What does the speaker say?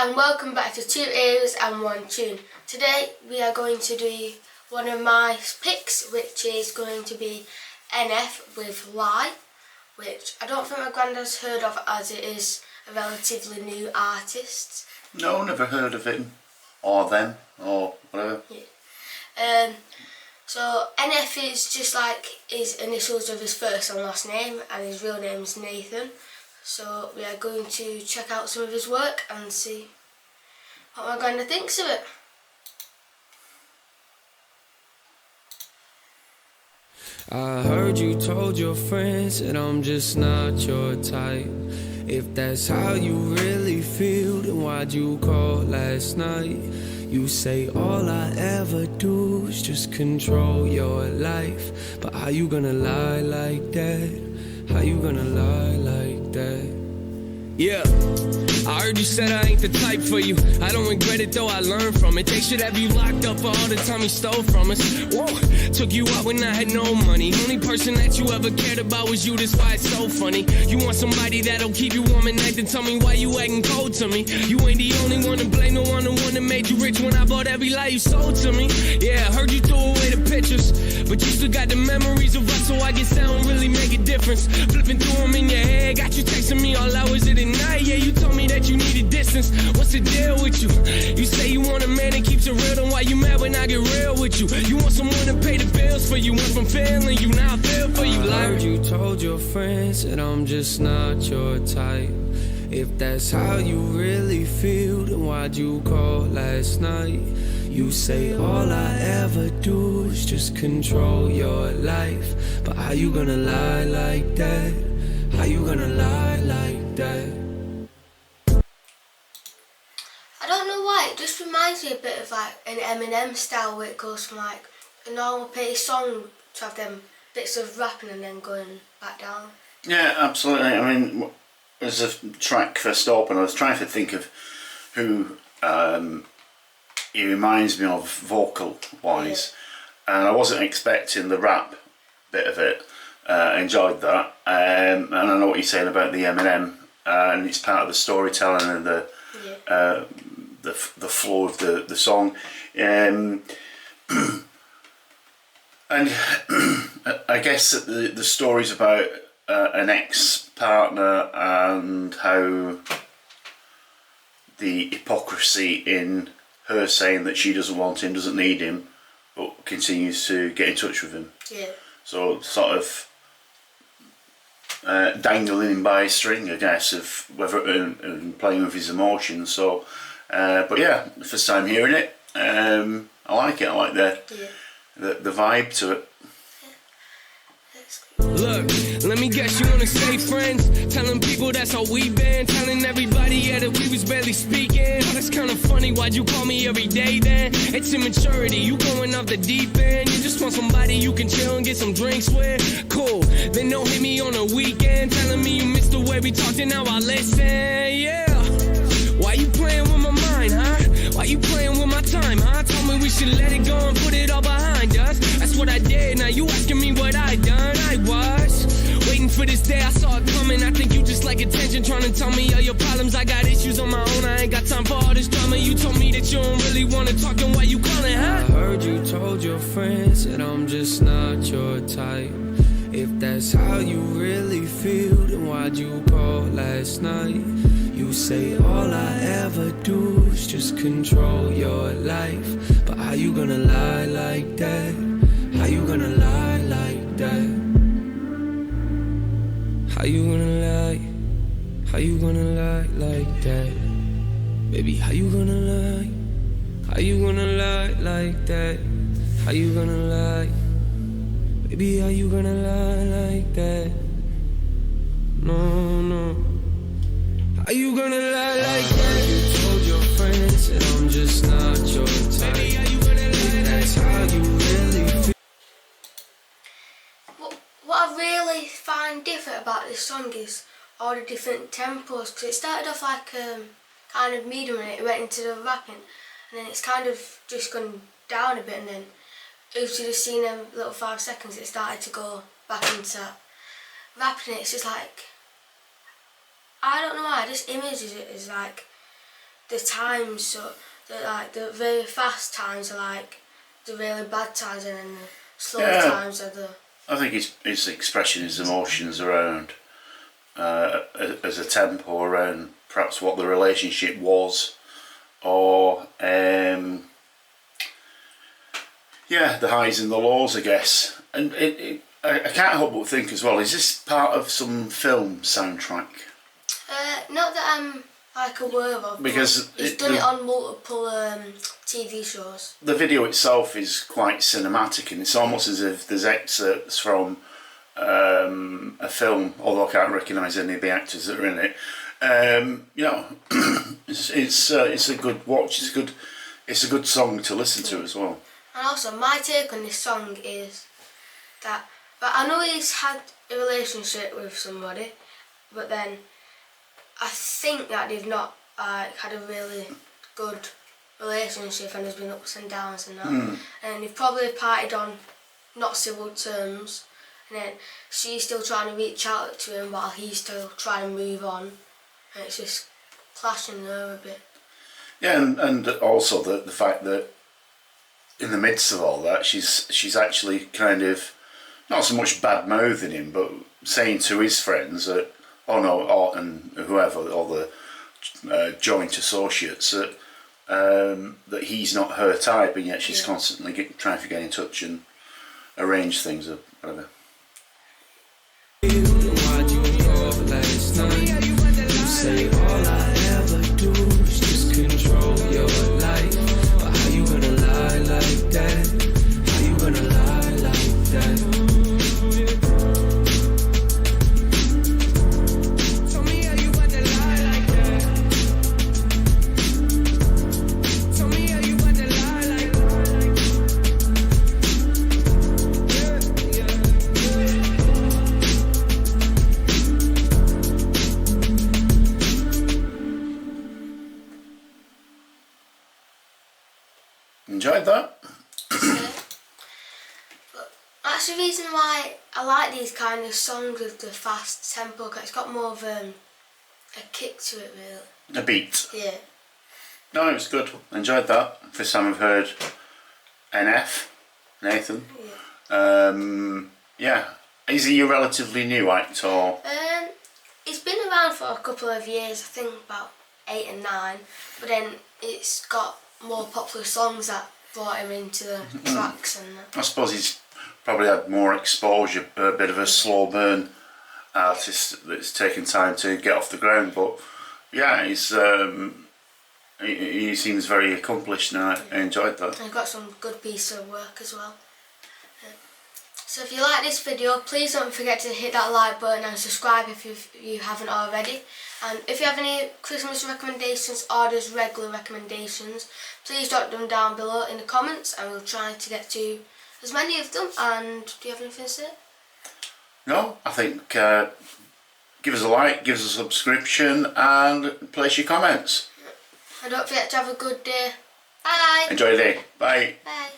and welcome back to 2 Ears and 1 Tune. Today we are going to do one of my picks, which is going to be NF with Lie, which I don't think my granddad's heard of as it is a relatively new artist. No, never heard of him or them or whatever. Yeah. So NF is just like his initials of his first and last name, and his real name is Nathan. So we are going to check out some of his work and see what my granddad thinks of it. I heard you told your friends that I'm just not your type. If that's how you really feel, then why'd you call last night? You say all I ever do is just control your life. But how you gonna lie like that? How you gonna lie like that? Yeah, I heard you said I ain't the type for you. I don't regret it though, I learned from it. They should have you locked up for all the time you stole from us. Whoa, took you out when I had no money. Only person that you ever cared about was you, that's why it's so funny. You want somebody that'll keep you warm at night, then tell me why you acting cold to me. You ain't the only one to blame, the one that made you rich when I bought every lie you sold to me. Yeah, I heard you threw away the pictures, but you still got the memories of us, so I guess that don't really make a difference. Flipping through them in your head, got you texting me all hours of the night. Yeah, you told me that you needed distance. What's the deal with you? You say you want a man that keeps it real, then why you mad when I get real with you? You want someone to pay the bills for you. Went from failing you, now I feel for you. I heard you told your friends that I'm just not your type. If that's how you really feel, then why'd you call last night? You say all I ever do is just control your life. But how you gonna lie like that? How you gonna lie like that? I don't know why, it just reminds me a bit of like an Eminem style, where it goes from like a normal pace song to have them bits of rapping and then going back down. Yeah, absolutely. I mean, as a track first open, I was trying to think of who he reminds me of vocal wise, and I wasn't expecting the rap bit of it. Enjoyed that, and I know what you're saying about the Eminem, and it's part of the storytelling and the flow of the song, and I guess that the story's about an ex-partner and how the hypocrisy in her saying that she doesn't want him, doesn't need him, but continues to get in touch with him. Yeah. So sort of dangling him by a string, I guess, of whether and playing with his emotions. So, but yeah, first time hearing it, I like it. I like the vibe to it. Look, let me guess, you wanna stay friends? Telling people that's how we been. Telling everybody, yeah, that we was barely speaking. Oh, that's kinda funny, why'd you call me every day then? It's immaturity, you going off the deep end. You just want somebody you can chill and get some drinks with. Cool, then don't hit me on the weekend. Telling me you missed the way we talked and now I listen, yeah. Why you playing with my mind, huh? Why you playing with my time, huh? Told me we should let it go and put it all behind us. That's what I did, now you asking me what I done. I was waiting for this day, I saw it coming. I think you just like attention, trying to tell me all your problems. I got issues on my own, I ain't got time for all this drama. You told me that you don't really want to talk, and why you calling, huh? I heard you told your friends that I'm just not your type. If that's how you really feel, then why'd you call last night? You say all I ever do is just control your life. But how you gonna lie like that? How you gonna lie like that? How you gonna lie? How you gonna lie like that? Baby, how you gonna lie? How you gonna lie like that? How you gonna lie? Baby, how you gonna lie like that? No, no. How you gonna lie like that? You told your friends that I'm just not your type. Baby, how you gonna lie? That's how you really feel. What I really find different about this song is all the different tempos, because it started off like kind of medium and it went into the rapping, and then it's kind of just gone down a bit, and then as you just seen them little 5 seconds it started to go back into rapping. It's just like, I don't know why, this image is like the times, so like the very fast times are like the really bad times, and then the slow times are the. I think his expression, his emotions around as a tempo around perhaps what the relationship was, or the highs and the lows, I guess. And I can't help but think as well, is this part of some film soundtrack? Not that I'm like aware of, because he's done it on multiple TV shows. The video itself is quite cinematic, and it's almost as if there's excerpts from a film, although I can't recognise any of the actors that are in it. It's a good watch. It's a good song to listen to as well. And also, my take on this song is that, but I know he's had a relationship with somebody, but then I think that they've not had a really good relationship, and there's been ups and downs and that. And they've probably parted on not civil terms, and then she's still trying to reach out to him while he's still trying to move on, and it's just clashing there a bit. Yeah, and also the fact that in the midst of all that, she's actually kind of not so much bad mouthing him, but saying to his friends that, and whoever, all the joint associates, that he's not her type, and yet she's constantly trying to get in touch and arrange things or whatever. Say all I ever do is just control your life. But how you gonna lie like that? How you gonna lie like that? Tell me how you gonna lie like that. Tell me how you gonna lie like that. Enjoyed that? But that's the reason why I like these kind of songs with the fast tempo, because it's got more of a kick to it, really. A beat. Yeah. No, it was good. Enjoyed that. First time I've heard NF, Nathan. Yeah. Is he a relatively new act, or? He's been around for a couple of years, I think about 8 and 9, but then it's got more popular songs that brought him into the tracks and that. I suppose he's probably had more exposure, a bit of a slow burn artist that's taken time to get off the ground, but yeah, he seems very accomplished, and I enjoyed that. And he's got some good pieces of work as well. So if you like this video, please don't forget to hit that like button and subscribe if you haven't already. And if you have any Christmas recommendations or just regular recommendations, please drop them down below in the comments, and we'll try to get to as many of them. And do you have anything to say? No, I think give us a like, give us a subscription, and place your comments. And don't forget to have a good day. Bye. Enjoy your day. Bye. Bye.